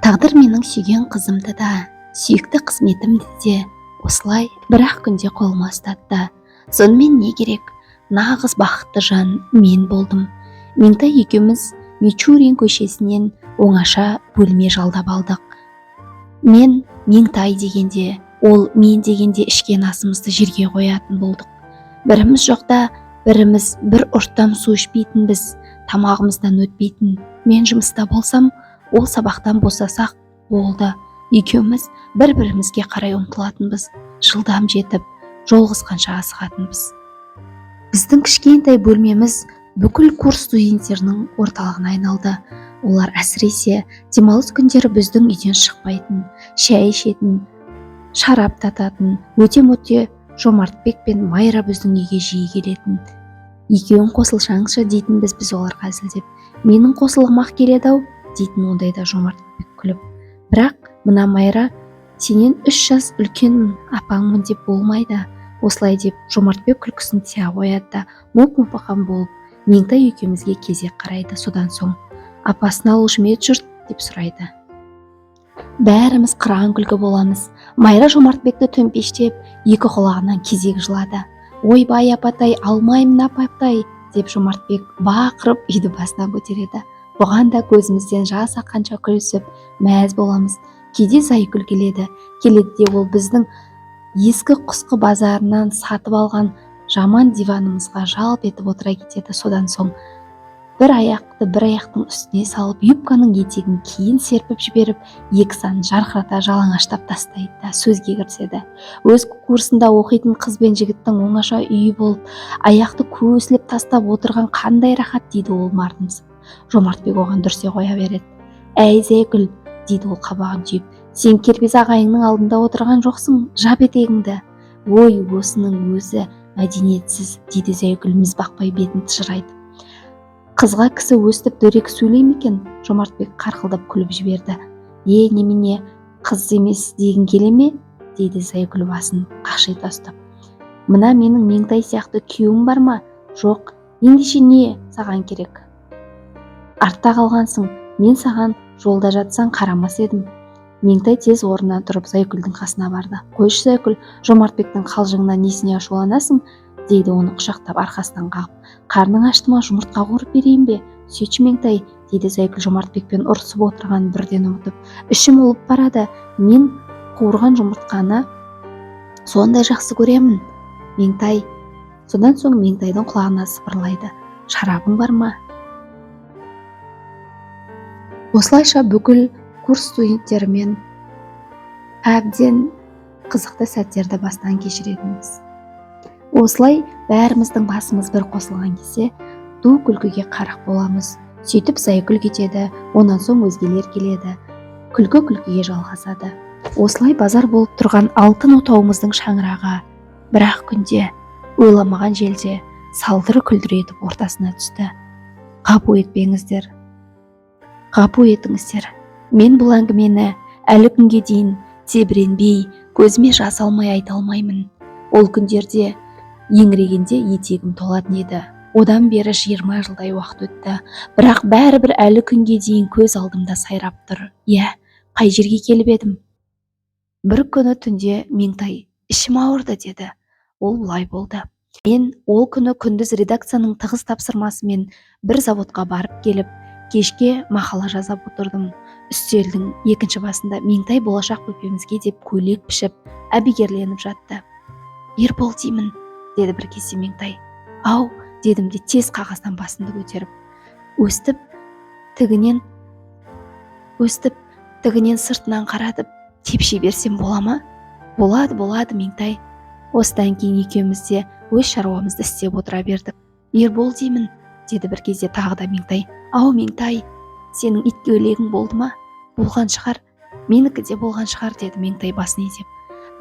Тағдыр менің сүйген қызымды да, сүйікті қызметімді де осылай бір-ақ күнде қолыма ұстатты. Сонымен не керек? Нағыз бақытты жан мен болдым. Меңтай екеуміз Мичурин көшесінен оңаша бөлме жалдап алдық. Мен Меңтай дегенде, ол мен дегенде ішкен асымызды жерге қоятын болдық. Біріміз жоқта біріміз бір ұрттам су ішпейтінбіз, тамағымыздан өтпейтін. Мен жұмыста болсам, ол сабақтан босасақ болды. Екеуміз бір-бірімізге қарай ұмтылатынбыз, жылдам жетіп, жолығысқанша асығатынбыз. Біздің кішкентай бөлмеміз бүкіл курс студенттерінің орталығына айналды. Олар әсіресе демалыс күндері біздің үйден шықпайтын, шәй ішетін, шарап тататын, өте-мөте Жомартбек пен Майра біздің үйге жиі келетін. Екеуің қосылшаңшы дейтінбіз біз оларға әзілдеп. Менің қосылғым-ақ келеді-ау дейтін ондайда Жомартбек күліп. Бірақ мына Майра, сенен 3 жас үлкенмін, апаңмын деп болмайды. Осылай деп Жомартбек күлкісін тия қояды да, моп-мопақан болып, Меңтай екеумізге кезек қарайды. Содан соң, апасын алушы ма еді жұрт деп сұрайды. Бәріміз қыран күлкі боламыз. Майра Жомартбекті төмпештеп, екі құлағынан кезек жылады. Ойбай апатай, алмаймын апатай деп Жомартбек бақырып үйді басына көтереді. Бұған да көзімізден жас аққанша күлісіп, мәз боламыз. Кейде Зайкүл келеді де ол біздің ескі құсқы базарынан сатып алған жаман диванымызға жалп етіп отыра кетеді. Содан соң бір аяқты бір аяқтың үстіне салып, юбканың етегін кейін серпіп жіберіп, екі санын жарқырата жалаңаштап тастайды да сөзге кіріседі. Өз курсында оқитын қыз бен жігіттің оңаша үйі болып, аяқты көсіліп тастап отырған қандай рахат дейді ол мардымсып. Жомартбек оған дүрсе қоя береді. Әй Зайкүл дейді ол қабағын түйіп, сен кербез ағайынның алдында отырған жоқсың, жап етегіңді. Ой, осының өзі мәдениетсіз дейді Зайкүл міз бақпай бетін тышырайды. Қызға кісі өстіп дөрекі сөйлей ме екен? Жомартбек қарқылдап күліп жіберді. Немене, қыз емес дегің келе ме? дейді Зайкүл басын қақшита ұстап. Мына менің Меңтай сияқты күйеуің бар ма? Жоқ, ендеше не саған керек? Артта қалғансың, мен саған жолда жатсаң қарамас едім. Меңтай тез орнынан тұрып Зайкүлдің қасына барды. Қойшы Зайкүл, Жомартбектің қалжыңына несіне ашуланасың? дейді оны құшақтап арқасынан қағып. Қарның ашты ма, жұмыртқа қуырып берейін бе? Сөйтші Меңтай, дейді Зайкүл Жомартбекпен ұрысып отырғанын бірден ұмытып. Ішім ұлып барады, мен қуырған жұмыртқаны сондай жақсы көремін. Меңтай. Содан соң Меңтайдың құлағына сыбырлайды. Шарабың бар ма? Осылайша бүкіл курс студенттерімен әбден қызықты сәттерді бастан кешіретінбіз. Осылай бәріміздің басымыз бір қосылған кезде ду күлкіге қарық боламыз. Сөйтіп Зайкүл кетеді, онан соң өзгелер келеді. Күлкі-күлкіге жалғасады. Осылай базар болып тұрған алтын отауымыздың шаңырағы бір-ақ күнде ойламаған желде салдыр күлдір етіп ортасына түсті. Ғапу етпеңіздер. Ғапу етіңіздер. Мен бұл әңгімені әлі күнге дейін тебіренбей, көзіме жас алмай айта алмаймын. Ол күндерде еңірегенде етегім толатын еді. Одан бері 20 жылдай уақыт өтті. Бірақ бәрібір әлі күнге дейін көз алдымда сайрап тұр. Қай жерге келіп едім? Бір күні түнде Меңтай, ішім ауырды деді. Ол бұлай болды. Мен ол күні күндіз редакцияның тығыз тапсырмасымен бір заводқа барып келіп, кешке мақала жазап отырдым. Үстелдің екінші басында Меңтай болашақ бөпемізге деп көйлек пішіп, әбігерленіп жатты. Ербол деймін, деді бір кезде Меңтай. Ау, дедім де тез қағаздан басымды көтеріп. Өстіп, тігінен сыртынан қаратып, тепши берсем бола ма? Болады Меңтай. Осыдан кейін екеуміз де өз шаруамызды істеп отыра бердік. Ербол деймін, деді бір кезде тағы да Меңтай. Ау Меңтай, сенің ит көйлегің болды ма? Болған шығар, менікі де болған шығар, деді Меңтай басын изеп.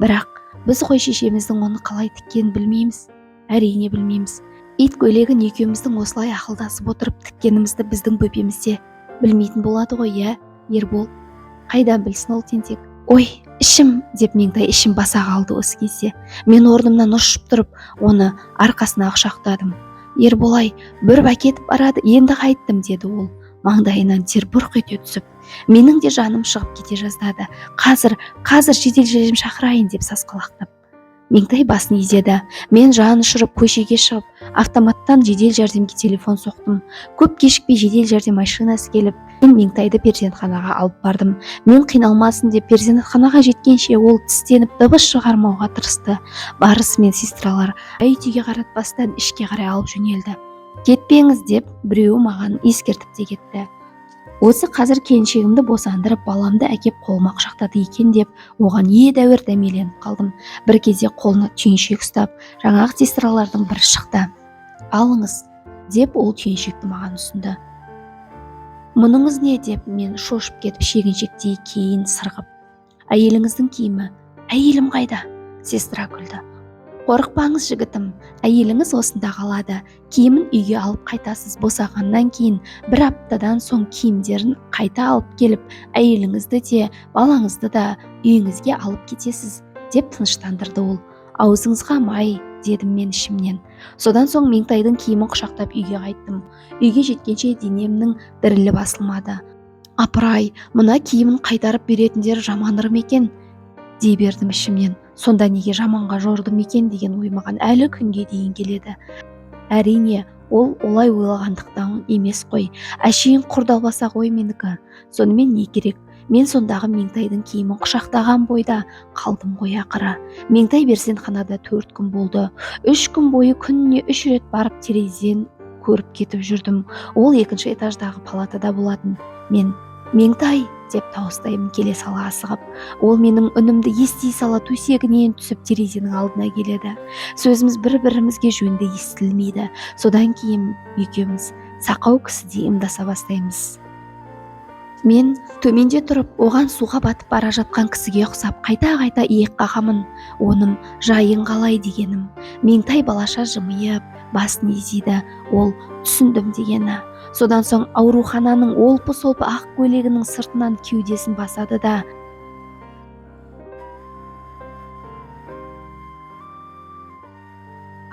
Бірақ біз қой шешеміздің оны қалай тіккенін білмейміз. Әрине білмейміз. Ит көйлегін екеуміздің осылай ақылдасып отырып тіккенімізді біздің бөпемізде білмейтін болады ғой, Ербол. Қайдан білсін ол тентек? Ой, ішім, деп Меңтай ішім баса қалды осы кезде. Мен орнымнан ұшып тұрып, оны арқасына құшақтадым. Ерболай, бүріп әкетіп барады, енді қайттым, деді ол. маңдайынан тер бұрқ ете түсіп, менің де жаным шығып кете жаздады. Қазір жедел жәрдем шақырайын деп сасқалақтап. Меңтай басын изеді. Мен жан ұшырып көшеге шығып, автоматтан жедел жәрдемге телефон соқтым. Көп кешікпей жедел жәрдем машинасы келіп, мен Меңтайды перзентханаға алып бардым. Мен қиналмасын деп перзентханаға жеткенше ол тістеніп дыбыс шығармауға тырысты. Барысымен сестралар үйге қаратпастан ішке қарай алып жөнелді. Кетпеңіз деп біреуі маған ескертіп те кетті. Осы қазір келіншегімді босандырып, баламды әкеп қолыма құшақтады екен деп, оған едәуір дәмеленіп қалдым. Бір кезде қолына түйіншек ұстап, жаңағы сестралардың бірі шықты. Алыңыз деп ол түйіншекті маған ұсынды. Мұныңыз не деп мен шошып кетіп шегіншектей кейін сырғып. Әйеліңіздің киімі. Әйелім қайда? Сестра күлді. Қорықпаңыз жігітім, әйеліңіз осында қалады. Киімін үйге алып қайтасыз. Босағаннан кейін бір аптадан соң киімдерін қайта алып келіп, әйеліңізді де, балаңызды да үйіңізге алып кетесіз, деп тыныштандырды ол. Аузыңызға май, дедім мен ішімнен. Содан соң Меңтайдың киімін құшақтап үйге қайттым. Үйге жеткенше денемнің дірілі басылмады. Апырай, мына киімін қайтарып беретіндер жаманыр ма екен, дей бердім ішімнен. Сонда неге жаманға жордым екен деген ой маған әлі күнге дейін келеді. Әрине, ол олай ойлағандықтан емес қой. Әшейін құрдалбаса ғой менікі. Сонымен не керек? Мен сондағы Меңтайдың киімін құшақтаған бойда қалдым ғой ақыры. Меңтай перзентханада 4 күн болды. 3 күн бойы күніне 3 рет барып терезеден көріп кетіп жүрдім. Ол 2-ші этаждағы палатада болатын. Мен Меңтай деп дауыстаймын келе сала асығып. Ол менің үнімді ести сала төсегінен түсіп терезенің алдына келеді. Сөзіміз бір-бірімізге жөнді естілмейді. Содан кейін екеуміз сақау кісідей ымдаса бастаймыз. Мен төменде тұрып, оған суға батып бара жатқан кісіге ұқсап қайта-қайта иек қағамын. Оным жайың қалай дегенім. Меңтай балаша жымиып, басын изейді. Ол түсіндім дегені. Содан соң аурухананың олпы-солпы ақ көйлегінің сыртынан кеудесін басады да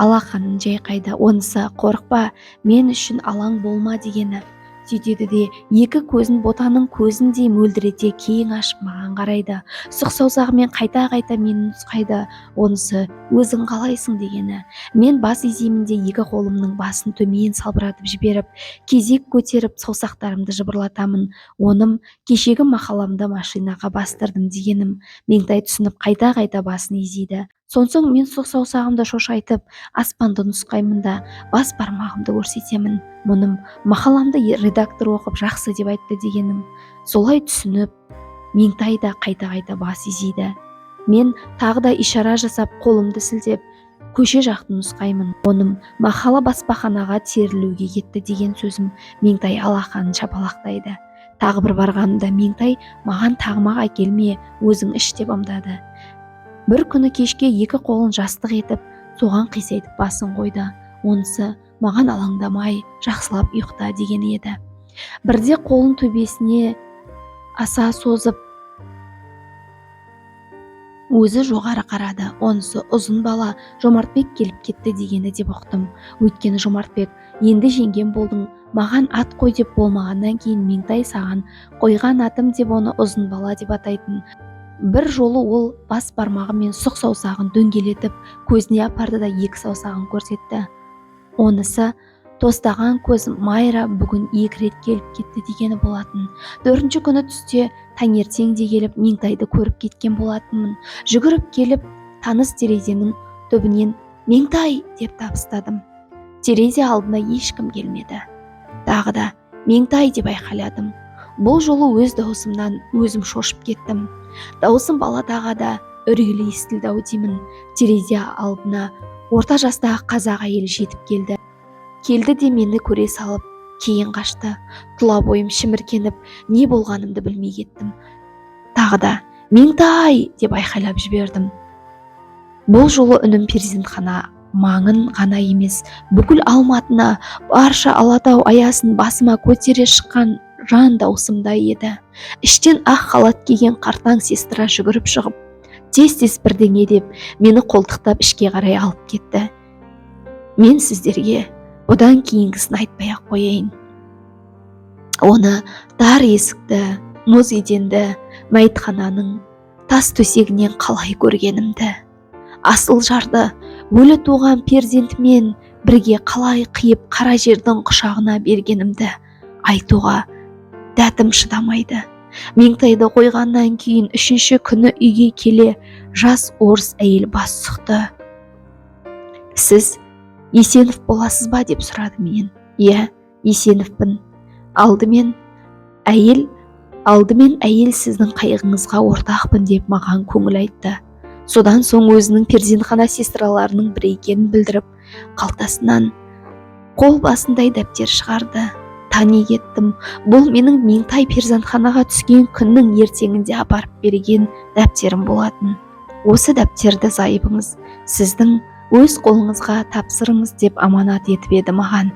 алақанын жайқайды. Онысы қорықпа, мен үшін алаң болма дегені. Сөйтеді де 2 көзін ботаның көзіндей мөлдірете кейін ашып маған қарайды. Сұқ саусағымен қайта-қайта мені нұсқайды. Онысы өзің қалайсың дегені. Мен бас изеймін де 2 қолымның басын төмен салбыратып жіберіп, кезек көтеріп саусақтарымды жыбырлатамын. Оным кешегі мақаламды машинаға бастырдым дегенім. Меңтай түсініп қайта-қайта басын изейді. Сонсоң мен сұқ саусағымды шошайтып, аспанды нұсқаймын да бас бармағымды көрсетемін. Мұным мақаламды редактор оқып жақсы деп айтты дегенім. Солай түсініп, Меңтай да қайта-қайта бас изейді. Мен тағы да ишара жасап, қолымды сілтеп, көше жақты нұсқаймын. Оным мақала баспаханаға терілуге кетті деген сөзім. Меңтай алақанын шапалақтайды. Тағы бір барғанымда Меңтай маған тағмақ әкелме, өзің іш деп ымдады. Бір күні кешке 2 қолын жастық етіп, соған қисайтып басын қойды. Онысы маған алаңдамай, жақсылап ұйықта деген еді. Бірде қолын төбесіне аса созып, өзі жоғары қарады. Онысы ұзын бала Жомартбек келіп кетті дегені деп ұқтым. Өйткені Жомартбек, енді жеңгем болдың, маған ат қой деп болмағаннан кейін Меңтай саған қойған атым деп оны ұзын бала деп атайтын. Бір жолы ол бас бармағы мен сұқ саусағын дөңгелетіп, көзіне апарды да 2 саусағын көрсетті. Онысы тостаған көз Майра бүгін 2 рет келіп кетті дегені болатын. 4-ші күні түсте таңертеңде келіп Меңтайды көріп кеткен болатынмын. Жүгіріп келіп, таныс терезенің түбінен Меңтай деп табыстадым. Терезе алдына ешкім келмеді. Тағы да Меңтай деп айқайладым. Бұл жолы өз даусымнан өзім шошып кеттім. Даусым баладағы да үрейлі естілді-ау деймін. Терезе алдына орта жастағы қазақ әйел жетіп келді. Келді де мені көре салып, кейін қашты. Тұла бойым шіміркеніп, не болғанымды білмей кеттім. Тағы да Меңтай деп айқайлап жібердім. Бұл жолы үнім перзентхана маңын ғана емес, бүкіл Алматына, барша Алатау аясын басыма көтере шыққан жан даусымдай еді. Іштен ақ халат киген қартаң сестра жүгіріп шығып, тез-тез бірдеңе деп мені қолтықтап ішке қарай алып кетті. Мен сіздерге бұдан кейінгісін айтпай-ақ қояйын. Оны дар есікті, мұз еденді, мәйітхананың тас төсегінен қалай көргенімді, асыл жарды өлі туған перзентімен бірге қалай қиып қара жердің құшағына бергенімді айтуға дәтім шыдамайды. Меңтайды қойғаннан кейін 3-ші күні үйге келе жас орыс әйел бас сұқты. «Сіз Есенов боласыз ба?» деп сұрады менен. «Иә, Есеновпін. Алдымен әйел сіздің қайғыңызға ортақпын» деп маған көңіл айтты. Содан соң өзінің перзентхана сестраларының бірі екенін білдіріп, қалтасынан қол басындай дәптер шығарды. Тани кеттім. Бұл менің Меңтай перзентханаға түскен күннің ертеңінде апарып берген дәптерім болатын. Осы дәптерді зайыбыңыз сіздің өз қолыңызға тапсырыңыз деп аманат етіп еді маған.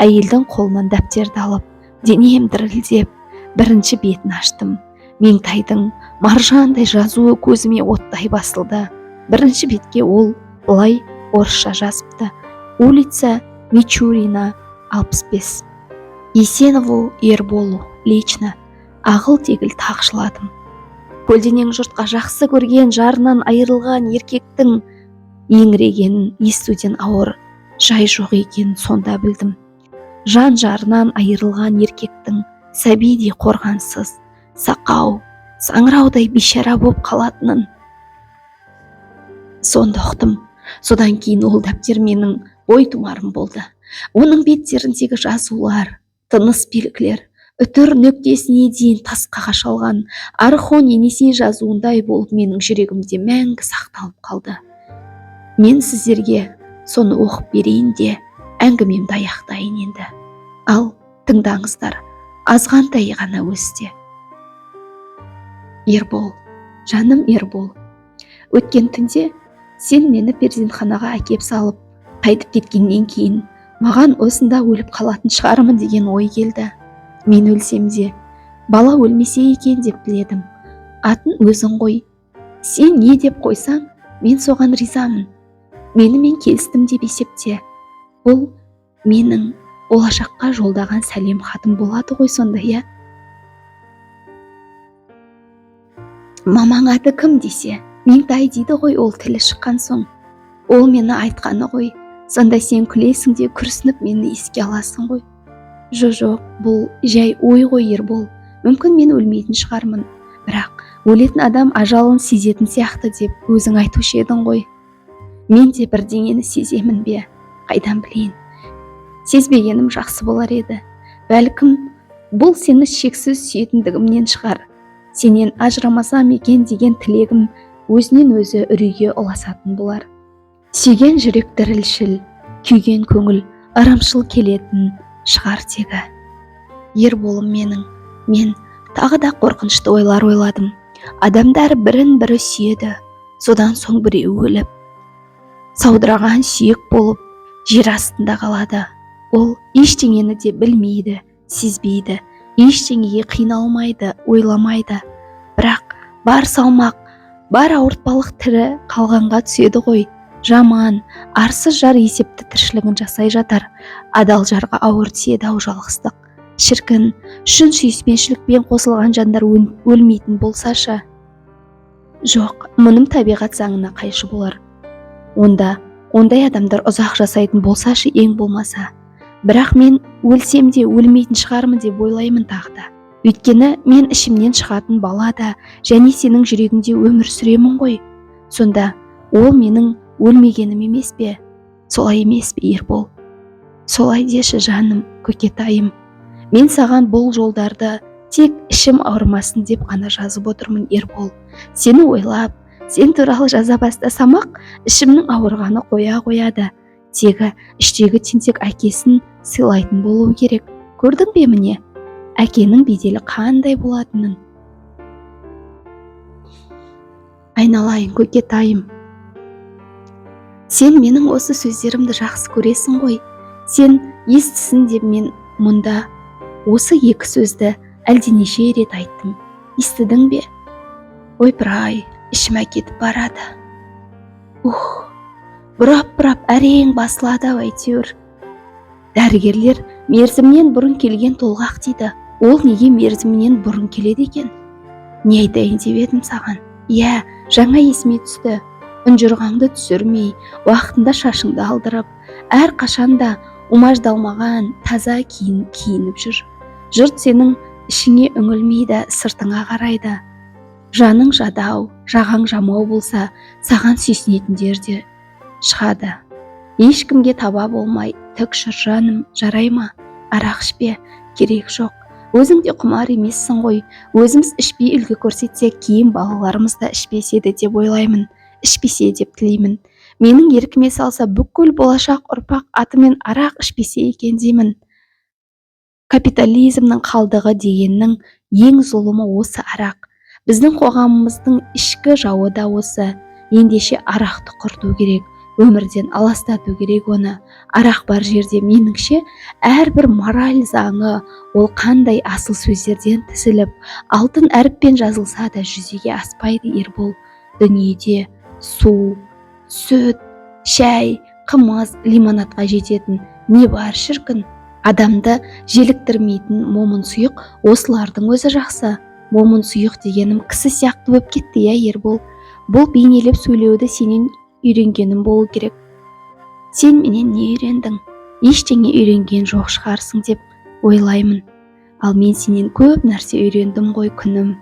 Әйелдің қолынан дәптерді алып, денем дірілдеп, бірінші бетін аштым. Меңтайдың маржандай жазуы көзіме оттай басылды. Бірінші бетке ол былай орысша жазыпты: улица Мичурина, 65. Есенову Ерболу, лично. Ағыл-тегіл тақшыладым. Көлденең жұртқа жақсы көрген жарынан айырылған еркектің еңірегенін естуден ауыр жай жоқ екенін сонда білдім. Жан жарынан айырылған еркектің сәбидей қорғансыз, сақау, саңыраудай бейшара боп қалатынын сонда ұқтым. Содан кейін ол дәптер менің ой тұмарым болды. Оның беттеріндегі жазулар, тыныс белгілер, үтір нүктесіне дейін тасқа қашалған архон енесей жазуындай болып менің жүрегімде мәңгі сақталып қалды. Мен сіздерге соны оқып берейін де әңгімемді аяқтайын енді. Ал тыңдаңыздар, азғантай ғана өсте. Ербол, жаным Ербол, өткен түнде сен мені перзентханаға әкеп салып, қайтып кеткеннен кейін маған осында өліп қалатын шығармын деген ой келді. Мен өлсем де, бала өлмесе екен деп біледім. Атын өзің қой. Сен не деп қойсаң, мен соған ризамын. Мен келістім деп есепте. Бұл менің болашаққа жолдаған сәлем хатым болады ғой сонда, иә? Мамаң аты кім десе, Меңтай дейді ғой, ол тілі шыққан соң. Ол мені айтқаны ғой. Сонда сен күлесің де күрсініп мені еске аласың ғой. Жоқ, бұл жай ой ғой Ербол. Мүмкін мен өлмейтін шығармын. Бірақ өлетін адам ажалын сезетін сияқты деп өзің айтушы едің ғой. Мен де бірдеңені сеземін бе? Қайдан білейін? Сезбегенім жақсы болар еді. Бәлкім бұл сені шексіз сүйетіндігімнен шығар. Сенен ажырамасам екен деген тілегім өзінен өзі үрейге ұласатын болар. Сүйген жүрек дірілшіл, күйген көңіл ырымшыл келетін шығар тегі. Ерболым менің, мен тағы да қорқынышты ойлар ойладым. Адамдар бірін-бірі сүйеді, содан соң біреу өліп, саудыраған сүйек болып жер астында қалады. Ол ештеңені де білмейді, сезбейді, ештеңеге қиналмайды, ойламайды. Бірақ бар салмақ, бар ауыртпалық тірі қалғанға түседі ғой. Жаман, арсыз жар есепті тіршілігін жасай жатар. Адал жарға ауыр тиеді ау жалғыздық. Шіркін, шын сүйіспеншілікпен қосылған жандар өлмейтін болсашы. Жоқ, мұным табиғат заңына қайшы болар. Ондай адамдар ұзақ жасайтын болсашы ең болмаса. Бірақ мен өлсем де өлмейтін шығармын деп ойлаймын тағда. Өйткені мен ішімнен шығатын бала да, және сенің жүрегіңде өмір сүремін ғой. Сонда ол менің өлмегенім емес пе? Солай емес пе, Ербол? Солай деші жаным, көкетайым. Мен саған бұл жолдарды тек ішім ауырмасын деп қана жазып отырмын, Ербол. Сені ойлап, сен туралы жаза бастасам-ақ, ішімнің ауырғаны қояды. Тегі іштегі тентек әкесін сыйлайтын болу керек. Көрдің бе міне? Әкенің беделі қандай болатынын. Айналайын, көкетайым. Сен менің осы сөздерімді жақсы көресің ғой. Сен естісін деп мен мұнда осы екі сөзді әлденеше рет айттым. Естідің бе? Ойпыр-ай, ішім әкетіп барады. Бұрап әрең басылады әйтеуір. Дәрігерлер мерзімнен бұрын келген толғақ дейді. Ол неге мерзімінен бұрын келеді екен? Не айтайын деп едім саған? Иә, жаңа есіме түсті. Үнжұрғаңды түсірмей, уақытында шашыңды алдырып, әр қашанда умаждалмаған таза киініп жүр. Жұрт сенің ішіңе үңілмейді, сыртыңа қарайды. Жаның жадау, жағаң жамау болса, саған сүйсінетіндер де шығады. Ешкімге таба болмай, тік жүр жаным, жарай ма? Арақ ішпе, керек жоқ. Өзің де құмар емессің ғой. Өзіміз ішпей үлгі көрсетсек, кейін балаларымыз да ішпеседі деп ойлаймын. Ішпесе деп тілеймін. Менің еркіме салса, бүкіл болашақ ұрпақ атымен арақ ішпесе екен деймін. Капитализмнің қалдығы дегеннің ең зұлымы осы арақ. Біздің қоғамымыздың ішкі жауы да осы. Ендеше арақты құрту керек, өмірден аластату керек оны. Арақ бар жерде меніңше әрбір мораль заңы, ол қандай асыл сөздерден тізіліп, алтын әріппен жазылса да жүзеге аспайды Ербол. Дүниеде су, сүт, шәй, қымыз, лимонадқа жететін не бар шіркін? Адамды желіктірмейтін момын сұйық осылардың өзі жақсы. Момын сұйық дегенім кісі сияқты болып кетті я Ербол. Бұл бейнелеп сөйлеуді сенен үйренгенім болу керек. Сен менен не үйрендің? Ештеңе үйренген жоқ шығарсың деп ойлаймын. Ал мен сенен көп нәрсе үйрендім ғой күнім.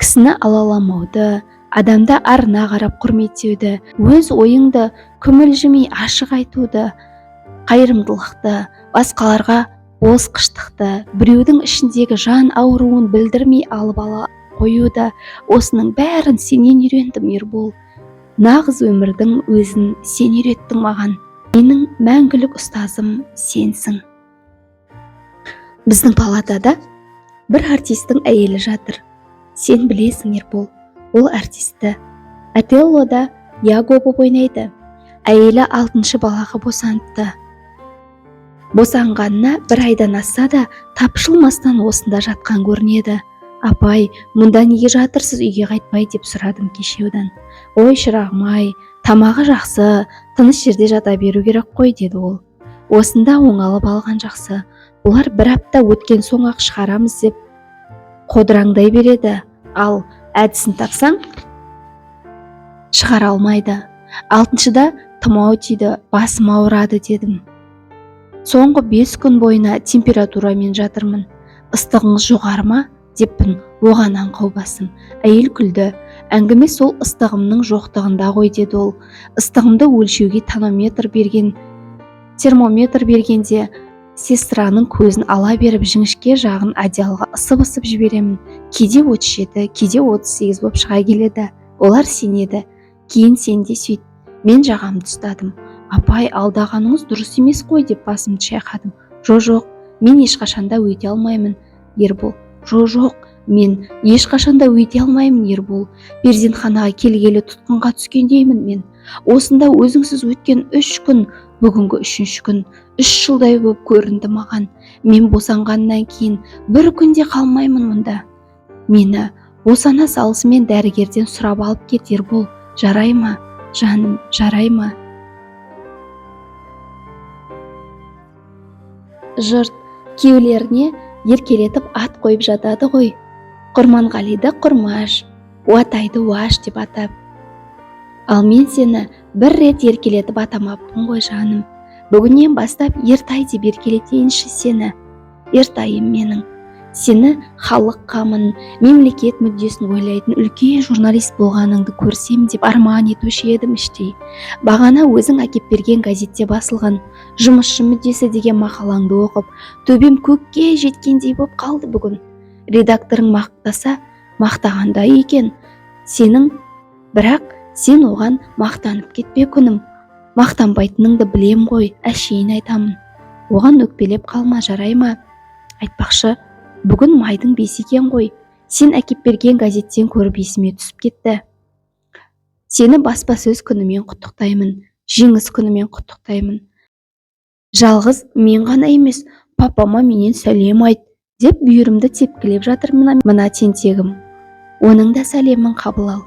Кісіні алаламауды, адамда арына қарап құрметтеуді, өз ойыңды күмілжімей ашық айтуды, қайырымдылықты, басқаларға босқыштықты, біреудің ішіндегі жан ауруын білдірмей алып ала қоюды, осының бәрін сенен үйрендім Ербол. Нағыз өмірдің өзін сен үйреттің маған. Менің мәңгілік ұстазым сенсің. Біздің палатада бір артистің әйелі жатыр. Сен білесің Ербол, ол артисті. Отеллода Яго боп ойнайды. Әйелі 6-шы балаға босаныпты. Босанғанына 1 айдан асса да тапшылмастан осында жатқан көрінеді. Апай, мұнда неге жатырсыз, үйге қайтпай деп сұрадым кешеудан. Ой шырағым-ай, тамағы жақсы, тыныш жерде жата беру керек қой деді ол. Осында оңалып алған жақсы. Бұлар 1 апта өткен соң ақ шығарамыз деп қодыраңдай береді. Ал әдісін тапсаң шығара алмайды. 6-шыда тұмау тиді, басым ауырады дедім. Соңғы 5 күн бойына температурамен жатырмын. Ыстығыңыз жоғары ма? Деппін, оған аңқау басым. Әйел күлді. Әңгіме сол ыстығымның жоқтығында ғой деді ол. Ыстығымды өлшеуге термометр бергенде сестраның көзін ала беріп жіңішке жағын одеялға ысып жіберемін. Кейде 37, кейде 38 боп шыға келеді. Олар сенеді. Кейін сен де сөйт. Мен жағамды ұстадым. Апай, алдағаныңыз дұрыс емес қой деп басымды шайқадым. Жоқ, мен ешқашанда өйте алмаймын Ербол. Жоқ, мен ешқашанда өйте алмаймын Ербол. Перзентханаға келгелі тұтқынға түскендеймін мен. Осында өзіңсіз өткен 3 күн, бүгінгі 3-ші күн, 3 жылдай болып көрінді маған. Мен босанғаннан кейін 1 күнде қалмаймын мұнда. Мені босана салысымен дәрігерден сұрап алып кет Ербол. Жарай ма, жаным, жарай ма? Жұрт кеулеріне еркелетіп ат қойып жатады ғой. Құрманғалиды Құрмаш, Уатайды Уаш деп атап. Ал мен сені 1 рет еркелетіп атамаппын ғой жаным. Бүгіннен бастап Ертай деп еркелетейінші сені. Ертайым менің. Сені халық қамын, мемлекет мүддесін ойлайтын үлкен журналист болғаныңды көрсем деп арман етуші едім іштей. Бағана өзің әкеп берген газетте басылған жұмысшы мүддесі деген мақалаңды оқып, төбем көкке жеткендей боп қалды бүгін. Редакторың мақтаса, мақтағандай екен. Бірақ сен оған мақтанып кетпе күнім. Мақтанбайтыныңды білем ғой, әшейін айтамын. Оған өкпелеп қалма, жарай ма? Айтпақшы, бүгін майдың 5 екен ғой. Сен әкеп берген газеттен көріп есіме түсіп кетті. Сені баспасөз күнімен құттықтаймын, жеңіс күнімен құттықтаймын. Жалғыз мен ғана емес, папама менен сәлем айт деп бүйірімді тепкілеп жатыр мына тентегім. Оның да сәлемін қабыл ал.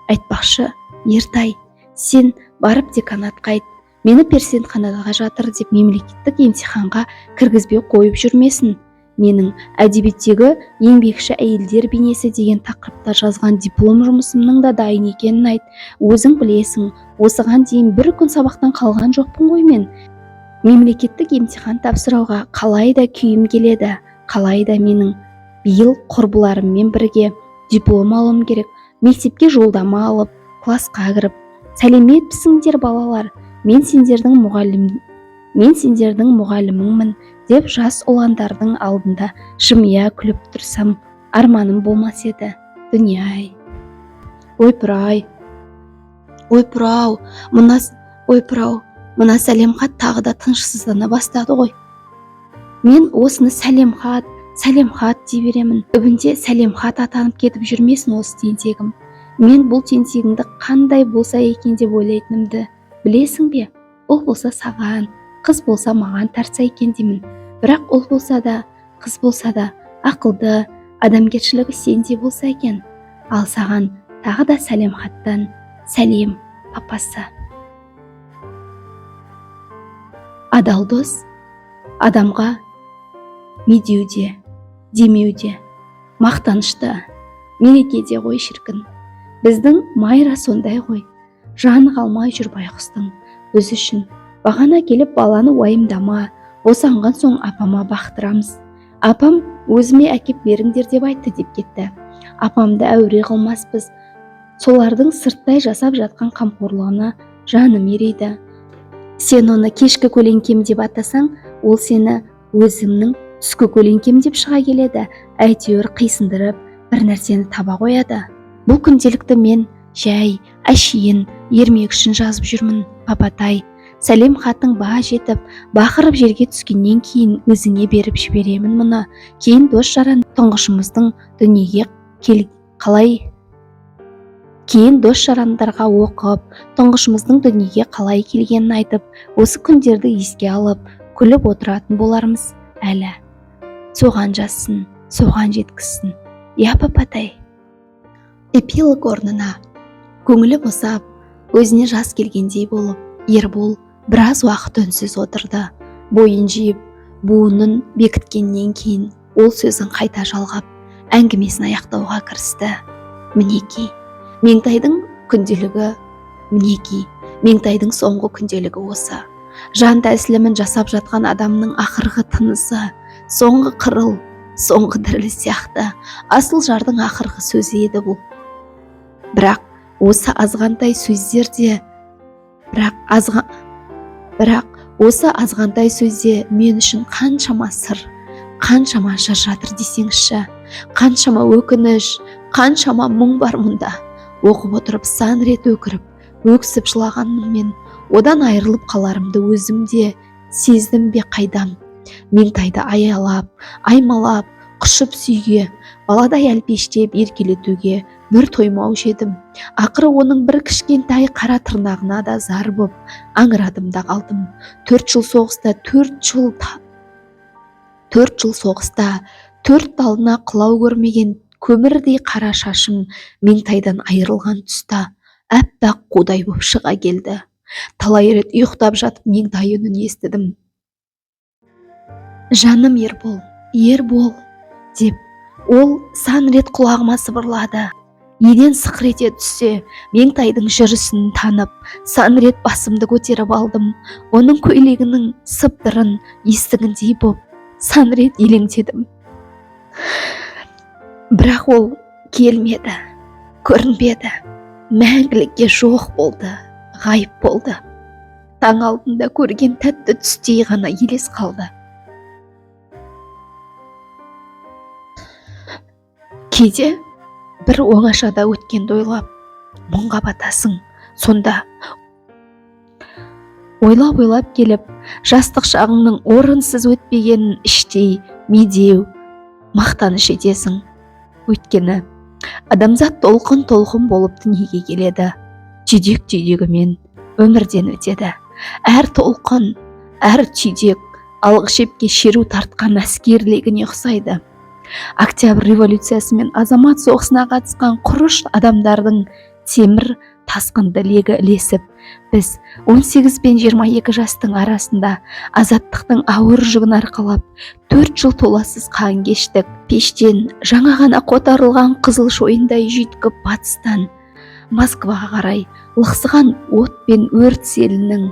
Айтпақшы, Ертай, сен барып деканатқа айт, мені перзентханаға жатыр деп мемлекеттік емтиханға кіргізбей қойып жүрмесін. менің әдебиеттегі еңбекші әйелдер бейнесі деген тақырыпта жазған диплом жұмысымның да дайын екенін айт. Өзің білесің, осыған дейін бір күн сабақтан қалған жоқпын ғой мен. Мемлекеттік емтихан тапсыруға қалай да күйім келеді. Қалай да менің биыл құрбыларыммен бірге диплом алуым керек. Мектепке жолдама алып, классқа кіріп, сәлеметсіңдер балалар, мен сендердің мұғаліміңмін деп жас ұландардың алдында жымия күліп тұрсам, арманым болмас еді. Дүние-ай. Ойпыр-ау, мына сәлемхат тағы да тынышсыздана бастады ғой. Мен осыны сәлемхат дей беремін. Түбінде сәлемхат атанып кетіп жүрмесін осы тентегім. Мен бұл тентегіңді қандай болса екен деп ойлайтынымды білесің бе? Ол болса саған, қыз болса маған тартса екен деймін. Бірақ ол болса да, қыз болса да, ақылды, адамгершілігі сенде болса екен. Ал саған тағы да сәлемхаттан сәлем, папасы. Адал дос адамға медеуде, демеуде, мақтанышты, мерекеде ғой шіркін. Біздің Майра сондай ғой. Жаны қалмай жүр байғұстың. Біз үшін бағана келіп баланы уайымдама, босанған соң апама бақтырамыз. Апам өзіме әкеп беріңдер деп айтты деп кетті. Апамды әуре қылмаспыз. Солардың сырттай жасап жатқан қамқорлығына жаным ериді. Сен оны кешкі көлеңкем деп атасаң, ол сені өзімнің түскі көлеңкем деп шыға келеді. Әйтеуір қисындырып бір нәрсені таба қояды. Бұл күнделікті мен жай, әшейін, ермек үшін жазып жүрмін, папатай. Сәлем хатың ба жетіп, бақырып жерге түскеннен кейін өзіңе беріп жіберемін мұны. Кейін дос жаран тұңғышымыздың дүниеге Кейін дос жарандарға оқып, тұңғышымыздың дүниеге қалай келгенін айтып, осы күндерді еске алып, күліп отыратын болармыз әлі. Соған жазсын, соған жеткізсін. Я, папатай. Эпилог орнына көңілі босап, өзіне жас келгендей болып, Ербол біраз уақыт үнсіз отырды. Бойын жиып, буынын бекіткеннен кейін ол сөзін қайта жалғап, әңгімесін аяқтауға кірісті. Мінекей, Меңтайдың күнделігі, Меңтайдың соңғы күнделігі осы. Жан тәсілімін жасап жатқан адамның ақырғы тынысы, соңғы қырыл, соңғы діріл сияқты асыл жардың ақырғы сөзі еді бұл. Бірақ осы азғантай сөздерде, мен үшін қаншама сыр, қаншама жыр жатыр десеңізші, қаншама өкініш, қаншама мұң бар мұнда. Оқып отырып сан рет өкіріп, өксіп жылағаныммен, одан айырылып қаларымды өзімде сездім бе қайдам. Меңтайды аялап, аймалап, құшып сүйге, баладай әлпештеп еркелетуге бір тоймау жедім. Ақыры оның бір кішкентай қара тырнағына да зар боп аңырадым да қалдым. 4 жыл соғыста, 4 талына қылау көрмеген көмірдей қара шашым Меңтайдан айырылған тұста әппақ қудай боп шыға келді. Талай рет ұйықтап жатып Меңтай үнін естідім. Жаным Ербол, деп ол сан рет құлағыма сыбырлады. Еден сықыр ете түссе, Меңтайдың жүрісін танып, сан рет басымды көтеріп алдым. Оның көйлегінің сыбдырын естігендей боп, сан рет елеңдедім. Бірақ ол келмеді, көрінбеді, мәңгілікке жоқ болды, ғайып болды. Таң алдында көрген тәтті түстей ғана елес қалды. Кейде бір оңашада өткенді ойлап, мұңға батасың. Сонда ойлап келіп, жастық шағыңның орынсыз өтпегенін іштей медеу, мақтаныш етесің. Өйткені адамзат толқын болып дүниеге келеді. Түйдек-түйдегімен өмірден өтеді. Әр толқын, әр түйдек алғы шепке шеру тартқан әскерлегіне ұқсайды. Октябрь революциясы мен азамат соғысына қатысқан құрыш адамдардың темір тасқынды легі ілесіп, біз 18 пен 22 жастың арасында азаттықтың ауыр жүгін арқалап 4 жыл толассыз қан кештік. Пештен жаңа ғана қотарылған қызыл шойындай жүйткіп батыстан Москваға қарай лықсыған от пен өрт селінің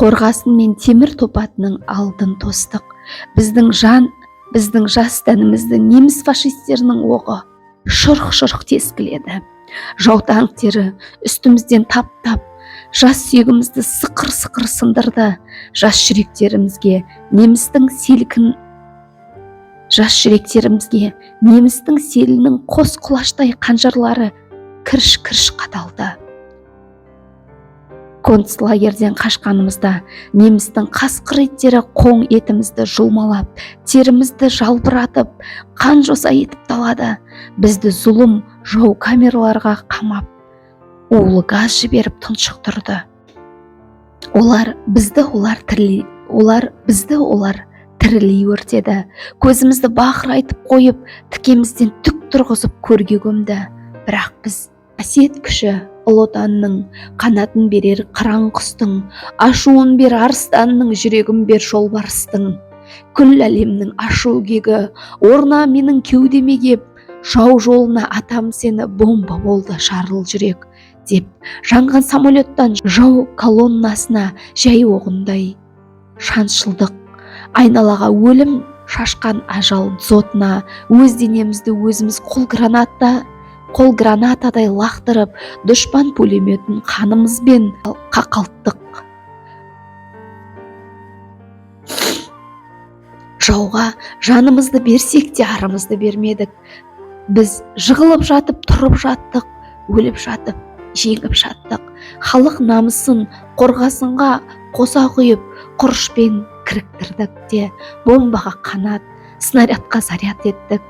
қорғасын мен темір топатының алдын тостық. Біздің жас тәнімізді неміс фашистерінің оғы шұрқ-шұрқ тескіледі. Жау танктері үстімізден таптап, жас сүйегімізді сықыр-сықыр сындырды. Жас жүректерімізге немістің селінің қос құлаштай қанжарлары кірш-кірш қадалды. Концлагерден қашқанымызда немістің қасқыр иттері қоң етімізді жұлмалап, терімізді жалбыратып, қан жоса етіп талады. Бізді зұлым жау камераларға қамап, улы газ жіберіп тұншықтырды. Олар бізді тірілей өртеді. Көзімізді бақырайтып қойып, тікемізден түк тұрғызып көрге көмді. Бірақ біз қасиет күші ұлы отанның қанатын берер қыран құстың, ашуын бер арыстанның, жүрегін бер жолбарыстың. Күл әлемнің ашу кегі орна менің кеудеме кеп, жау жолына атам сені, бомба болды жарыл жүрек деп, жанған самолеттан жау колоннасына жай оғындай шаншылдық. Айналаға өлім шашқан ажал дзотына өз денемізді өзіміз қол гранатадай лақтырып, дұшпан пулеметін қанымызбен қақалттық. Жауға жанымызды берсек те арымызды бермедік. Біз жығылып жатып, тұрып жаттық, өліп жатып, жеңіп жаттық. Халық намысын қорғасынға қоса құйып, құрышпен кіріктірдік те, бомбаға қанат, снарядқа заряд еттік.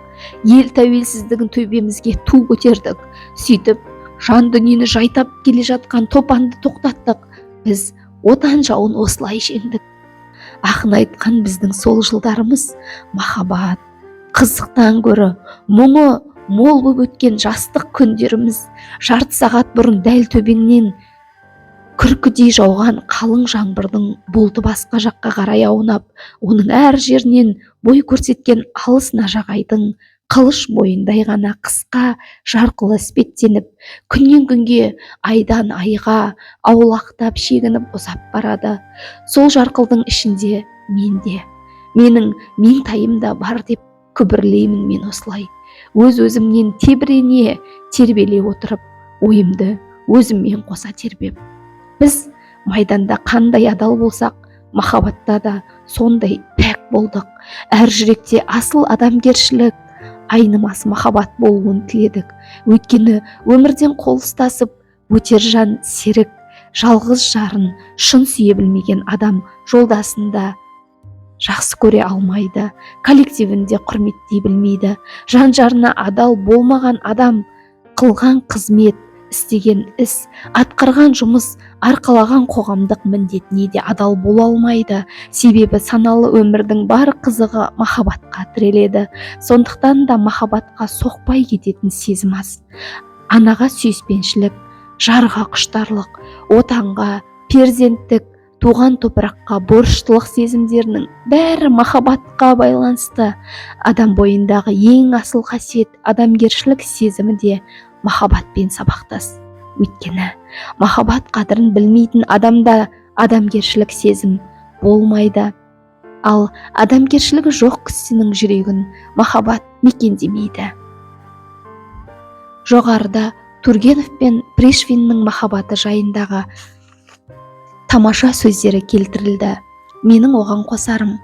Ел тәуелсіздігін төбемізге ту көтердік. Сөйтіп, жан дүниені жайтап келе жатқан топанды тоқтаттық. Біз отан жауын осылай жеңдік. Ақын айтқан біздің сол жылдарымыз махаббат, қызықтан гөрі мұңы мол болып өткен жастық күндеріміз. Жарты сағат бұрын дәл төбеңнен күркідей жауған қалың жаңбырдың бұлты басқа жаққа қарай аунап, оның әр жерінен бой көрсеткен алыс нажағайдың қылыш бойындай ғана қысқа жарқылы іспеттеніп, күннен күнге, айдан айға аулақтап шегініп ұзап барады. Сол жарқылдың ішінде менің меңтайым да бар деп күбірлеймін мен осылай. Өз-өзімнен тебірене тербеле отырып, ойымды өзіммен қоса тербеп. Біз майданда қандай адал болсақ, махаббатта да сондай пәк болдық. Әр жүректе асыл адамгершілік, айнымас махаббат болуын тіледік. Өйткені өмірден қол ұстасып, өтер жан серік, жалғыз жарын шын сүйе білмеген адам жолдасында жақсы көре алмайды, коллективінде құрметтей білмейді. Жан-жарына адал болмаған адам қылған қызмет, істеген іс, атқарған жұмыс, арқалаған қоғамдық міндетіне де адал бола алмайды. Себебі саналы өмірдің бар қызығы махаббатқа тіреледі. Сондықтан да махаббатқа соқпай кететін сезім аз. Анаға сүйіспеншілік, жарға құштарлық, отанға, перзенттік, туған топыраққа борыштылық сезімдерінің бәрі махаббатқа байланысты. Адам бойындағы ең асыл қасиет адамгершілік сезімі де махаббатпен сабақтас. Өйткені махаббат қадірін білмейтін адамда адамгершілік сезім болмайды. Ал адамгершілігі жоқ кісінің жүрегін махаббат мекендемейді. Жоғарыда Тургенев пен Пришвиннің махаббаты жайындағы тамаша сөздері келтірілді. Менің оған қосарым,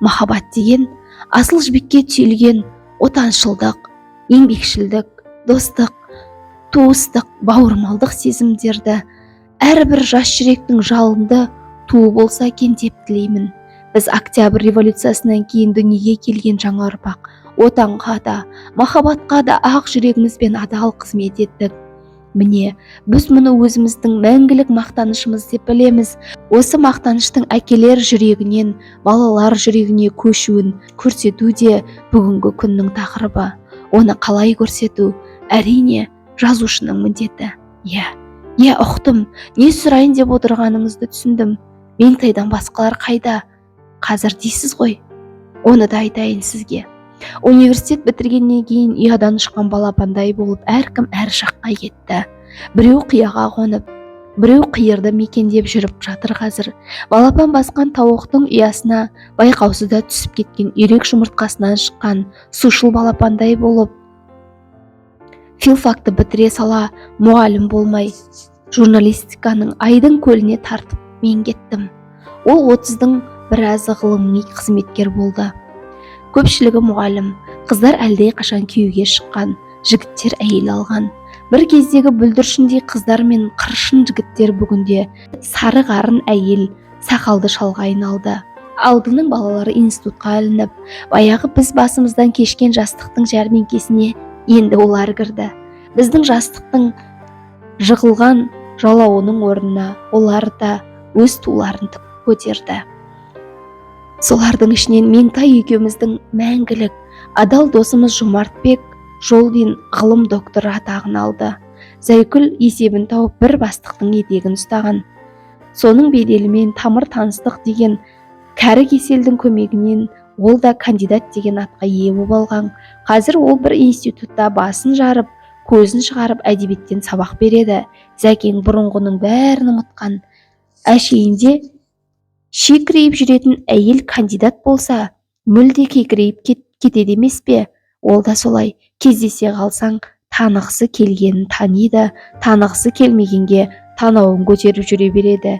махаббат деген асыл жібекке түйілген отаншылдық, еңбекшілдік, достық, туыстық, бауырмалдық сезімдерді әрбір жас жүректің жалынды туы болса екен деп тілеймін. Біз Октябрь революциясынан кейін дүниеге келген жаңа ұрпақ отанға да, махаббатқа да ақ жүрегімізбен адал қызмет еттік. Міне, біз мұны өзіміздің мәңгілік мақтанышымыз деп білеміз. Осы мақтаныштың әкелер жүрегінен балалар жүрегіне көшуін көрсету де бүгінгі күннің тақырыбы. Оны қалай көрсету? Әрине, жазушының міндеті. Иә, ұқтым. Не сұрайын деп отырғаныңызды түсіндім. Меңтайдан басқалар қайда? Қазір дейсіз ғой. Оны да айтайын сізге. Университет бітіргеннен кейін ұядан ұшқан балапандай болып әркім әр жаққа кетті. Біреу қияға қонып, біреу қиырды мекендеп жүріп жатыр қазір. Балапан басқан тауықтың ұясына байқаусызда түсіп кеткен үйрек жұмыртқасынан шыққан сушыл балапандай болып, филфакты бітіре сала мұғалім болмай, журналистиканың айдың көліне тартып мен кеттім. Ол 30-дың біразы ғылыми қызметкер болды. Көпшілігі мұғалім, қыздар әлдей қашан күйеуге шыққан, жігіттер әйел алған. Бір кездегі бүлдіршіндей қыздар мен қыршын жігіттер бүгінде сары қарын әйел, сақалды шалға айналды. Алдының балалары институтқа ілініп, баяғы біз басымыздан кешкен жастықтың жәрмеңкесіне енді олар кірді. Біздің жастықтың жығылған жалауының орнына олар да өз туларын көтерді. Солардың ішінен Меңтай екеуміздің мәңгілік адал досымыз Жомартбек Жолдин ғылым докторы атағын алды. Зайкүл есебін тауып бір бастықтың етегін ұстаған. Соның беделімен тамыр таныстық деген кәрі кеселдің көмегінен ол да кандидат деген атқа ие болып алған. Қазір ол бір институтта басын жарып, көзін шығарып әдебиеттен сабақ береді. Зәкең бұрынғының бәрін ұмытқан. Әшейінде шекірейіп жүретін әйел кандидат болса, мүлде кекірейіп кетеді емес пе? Ол да солай. Кездесе қалсаң, танығысы келгенін таниды, танығысы келмегенге танауын көтеріп жүре береді.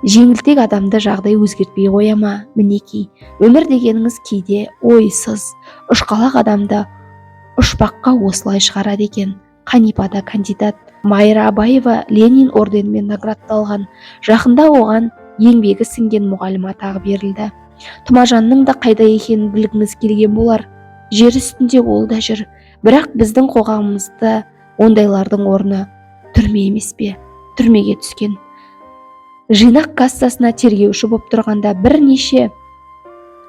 Жеңілтек адамды жағдай өзгертпей қояма? Мінекей, өмір дегеніңіз кейде ойсыз, ұшқалақ адамды ұшпаққа осылай шығарады екен. Қанипа да кандидат. Майра Абаева Ленин орденімен наградталған. Жақында оған еңбегі сіңген мұғалім атағы берілді. Тұмажанның да қайда екенін білгіңіз келген болар. Жер үстінде ол да жүр. Бірақ біздің қоғамымызда ондайлардың орны түрме емес пе? Түрмеге түскен. Жинақ кассасына тергеуші боп тұрғанда бірнеше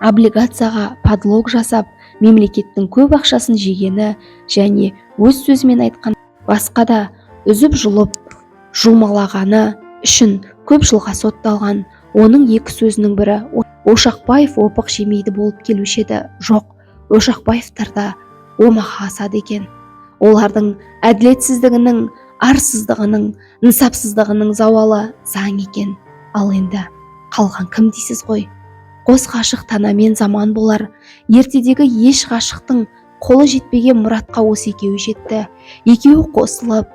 облигацияға подлог жасап, мемлекеттің көп ақшасын жегені және өз сөзімен айтқан басқа да үзіп-жұлып жұлмалағаны үшін көп жылға сотталған. Оның екі сөзінің бірі Ошақбаев опық жемейді болып келуші еді. Жоқ, Ошақбаевтарда омаға асады екен. Олардың әділетсіздігінің, арсыздығының, нысапсыздығының зауалы заң екен. Ал енді қалған кім дейсіз ғой? Қос ғашық танамен заман болар. Ертедегі еш ғашықтың қолы жетпеген мұратқа осы екеуі жетті. Екеуі қосылып,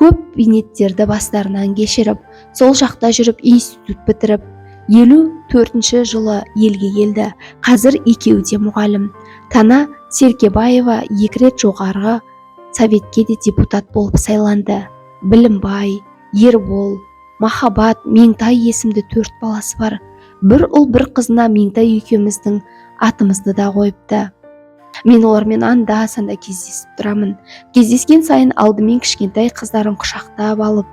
көп бейнеттерді бастарынан кешіріп, сол жақта жүріп институт бітіріп, 54-ші жылы елге келді. Қазір екеуі де мұғалім. Тана Серкебаева 2 рет жоғарғы советке де депутат болып сайланды. Білімбай, Ербол, Махаббат, Меңтай есімді 4 баласы бар. Бір ұл бір қызына Меңтай екеуміздің атымызды да қойыпты. Мен олармен анда-санда кездесіп тұрамын. Кездескен сайын алдымен кішкентай қыздарын құшақтап алып,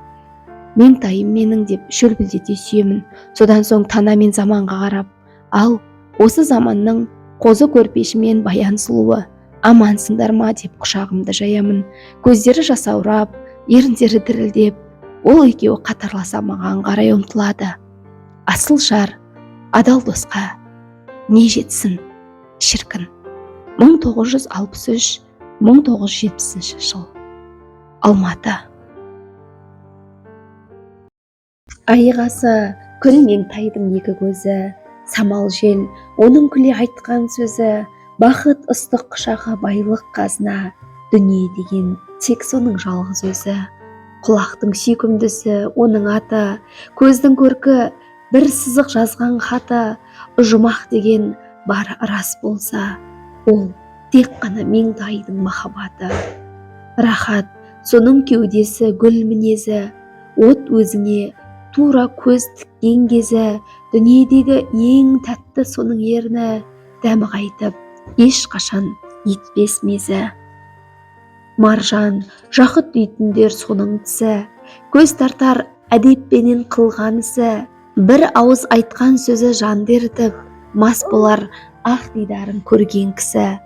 Меңтайым менің деп шөлпілдете сүйемін. Содан соң Тана мен Заманға қарап, ал осы заманның қозы көрпеші мен баян сұлуы, амансыңдар ма деп құшағымды жаямын. Көздері жасаурап, еріндері дірілдеп, ол екеуі қатарласа маған қарай ұмтылады. Асыл жар, адал досқа не жетсін, шіркін. 1963-1970 жыл. Алматы. Айғасы күл Меңтайдың екі көзі, самал жел, оның күле айтқан сөзі, бақыт ыстық құшағы байлық қазына, дүние деген тек соның жалғыз өзі. Құлақтың сүйкімдісі оның аты, көздің көркі бір сызық жазған хаты, ұжымақ деген бар рас болса, ол тек қана Меңтайдың махаббаты. Рахат, соның кеудесі гүл мінезі, от өзіне тура көз тіккен кезі, дүниедегі ең тәтті соның ерні, дәмі қайтып, ешқашан етпес мезі. Маржан, жақыт дейтіндер соның тісі, көз тартар әдеппенен қылған ісі, бір ауыз айтқан сөзі жан дертіп, мас болар ақ дидарын көрген кісі.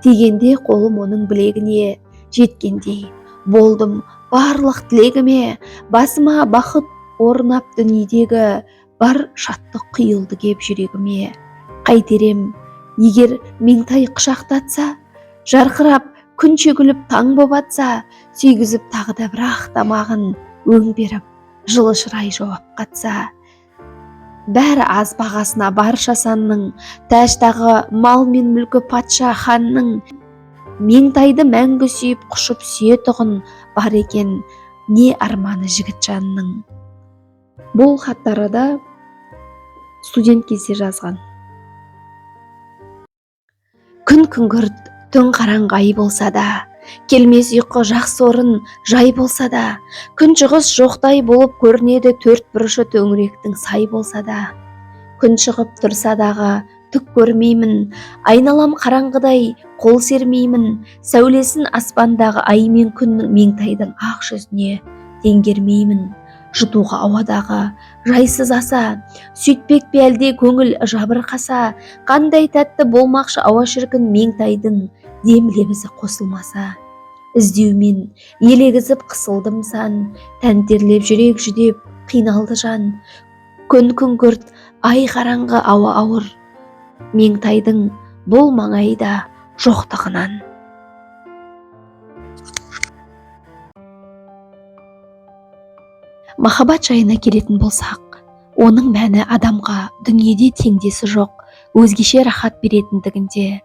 Тигенде қолым оның білегіне, жеткендей Болдым барлық тілегіме, басыма бақыт орнап дүниедегі, бар шаттық құйылды кеп жүрегіме. Қайтерем, егер меңтай құшақтатса, жарқырап күн шөгіліп таң боп атса, сүйгізіп тағы да бірақ тамағын өң беріп, жылы шырай жауап қатса. Бәрі аз бағасына барша санның, тәжтағы мал мен мүлкі патша ханның. Меңтайды мәңгі сүйіп құшып сүйетұғын бар екен, не арманы жігіт жанның. Бұл хаттары да студент кезде жазған. Күн күңгірт, түн қараңғы ай болса да, келмес ұйқы жақсы орын жай болса да, күн шығыс жоқтай болып көрінеді төрт бұрышы төңіректің сай болса да. Күн шығып тұрса дағы түк көрмеймін, айналам қараңғыдай қол сермеймін, сәулесін аспандағы ай мен күннің меңтайдың ақ жүзіне теңгермеймін. Жұтуға ауадағы жайсыз аса, сөйтпек пе әлде көңіл жабырқаса, қандай тәтті болмақшы ауа шіркін меңтайдың дем лебізі қосылмаса. Іздеумен елегізіп қысылдым сан, тәнтерлеп жүрек жүдеп қиналды жан. Күн күңгірт, ай қараңғы ауа ауыр, меңтайдың бұл маңайда жоқтығынан. Махаббат жайына келетін болсақ, оның мәні адамға дүниеде теңдесі жоқ, өзгеше рахат беретіндігінде.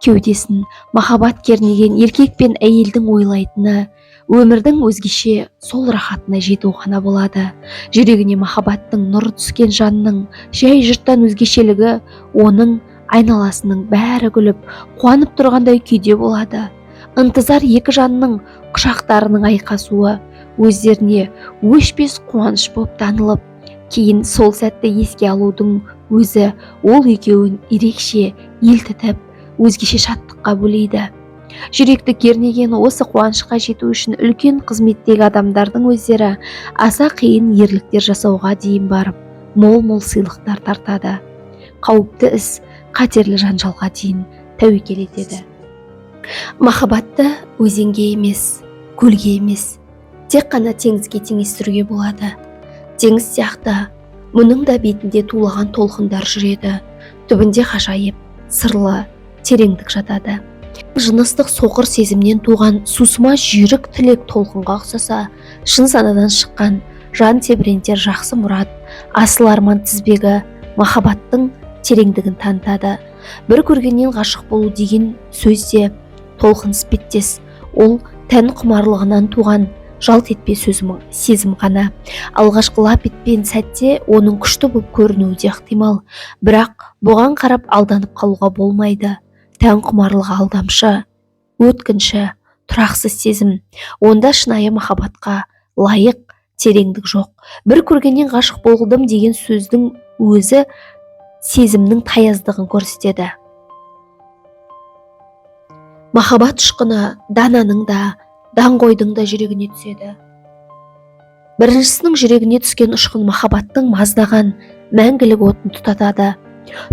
Кеудесін махаббат кернеген еркек пен әйелдің ойлайтыны, өмірдің өзгеше сол рахатына жету ғана болады. Жүрегіне махаббаттың нұры түскен жанның жай жұрттан өзгешелігі, оның айналасының бәрі күліп, қуанып тұрғандай күйде болады. Ынтызар екі жанның құшақтарының айқасуы өздеріне өшпес қуаныш боп танылып, кейін сол сәтті еске алудың өзі ол екеуін ерекше елтітіп, өзгеше шаттыққа бөлейді. Жүректі кернеген осы қуанышқа жету үшін үлкен қызметтегі адамдардың өздері аса қиын ерліктер жасауға дейін барып, мол-мол сыйлықтар тартады. Қауіпті іс, қатерлі жанжалға дейін тәуекел етеді. Махаббатты өзенге емес, көлге емес, тек қана теңізге теңестіруге болады. Теңіз сияқты мұның да бетінде тулаған толқындар жүреді. Түбінде ғажайып, сырлы, тереңдік жатады. Жыныстық соқыр сезімнен туған сусыма жүйрік тілек толқынға ұқсаса, шын санадан шыққан жан тебірентер жақсы мұрат, асыл арман тізбегі махаббаттың тереңдігін танытады. Бір көргеннен ғашық болу деген сөзде толқын іспеттес, ол тән құмарлығынан туған жалт етпе сезім ғана. Алғашқы лап етпен сәтте оның күшті болып көрінуі де ықтимал, бірақ бұған қарап алданып қалуға болмайды. Тән құмарлығы алдамшы, өткінші, тұрақсыз сезім. Онда шынайы махаббатқа лайық тереңдік жоқ. Бір көргеннен ғашық болдым деген сөздің өзі сезімнің таяздығын көрсетеді. Махаббат ұшқыны дананың да, даңғойдың да жүрегіне түседі. Біріншісінің жүрегіне түскен ұшқын махаббаттың маздаған мәңгілік отын тұтатады.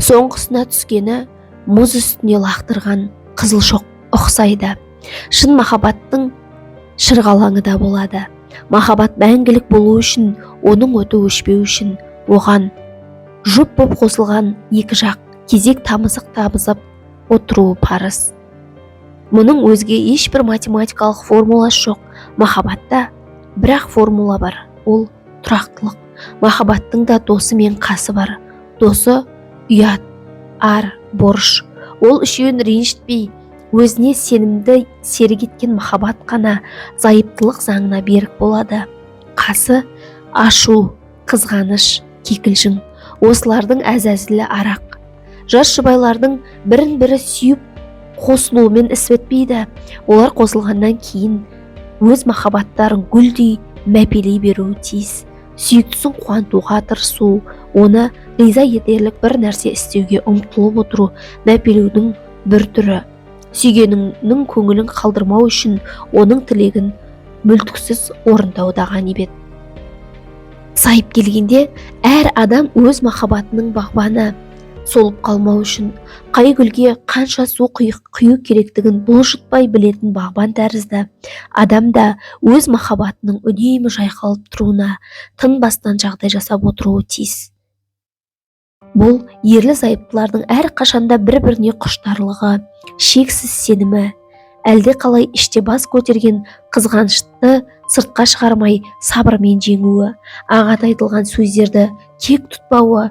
Соңғысына түскені мұз үстіне лақтырған қызыл шоқ ұқсайды. Шын махаббаттың шырғалаңы да болады. Махаббат мәңгілік болу үшін, оның өті өшпеу үшін, оған жұп боп қосылған екі жақ кезек тамызып отыруы парыз. Мұның өзге ешбір математикалық формуласы жоқ. Махаббатта бірақ формула бар, ол тұрақтылық. Махаббаттың да досы мен қасы бар. Досы ұят, ар, борыш. Ол үшеуін ренжітпей, өзіне сенімді серік еткен махаббат қана зайыптылық заңына берік болады. Қасы ашу, қызғаныш, кекілжің. Осылардың әзәзілі арақ. Жас жұбайлардың бірін-бірі сүйіп қосылуымен іс бітпейді. Олар қосылғаннан кейін өз махаббаттарын гүлдей мәпелей беруі тиіс. Сүйіктісін қуантуға тырысу, оны риза етерлік бір нәрсе істеуге ұмтылып отыру мәпелеудің бір түрі. Сүйгенінің көңілін қалдырмау үшін оның тілегін мүлтіксіз орындау да ғанибет. Сайып келгенде әр адам өз махаббатының бағбаны. солып қалмау үшін қай гүлге қанша су құю керектігін бұлжытпай білетін бағбан тәрізді адам да өз махаббатының үнемі жайқалып тұруына тынбастан жағдай жасап отыруы тиіс. Бұл ерлі зайыптылардың әрқашанда бір-біріне құштарлығы, шексіз сенімі, әлде қалай іште бас көтерген қызғанышты сыртқа шығармай сабырмен жеңуі, ағат айтылған сөздерді кек тұтпауы,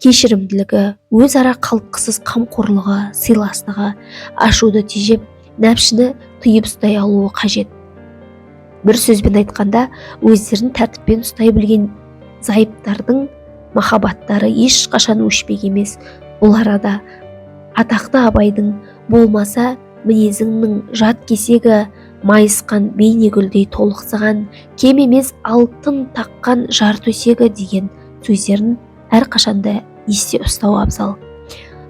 кешірімділігі, өзара қалтқысыз қамқорлығы, сыйластығы, ашуды тежеп, нәпсіні тыйып ұстай алуы қажет. Бір сөзбен айтқанда, өздерін тәртіппен ұстай білген зайыптардың махаббаттары ешқашан өшпек емес. Бұл арада атақты Абайдың болмаса мінезіңнің жат кесегі, майысқан бейнегүлдей толықсыған, кем емес алтын таққан жар төсегі деген сөздерін әрқашанда есте ұстау абзал.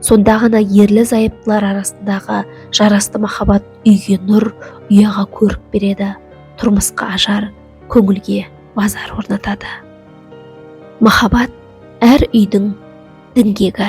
Сонда ғана ерлі зайыптылар арасындағы жарасты махаббат үйге нұр, ұяға көрік береді, тұрмысқа ажар, көңілге базар орнатады. Махаббат әр үйдің діңгегі.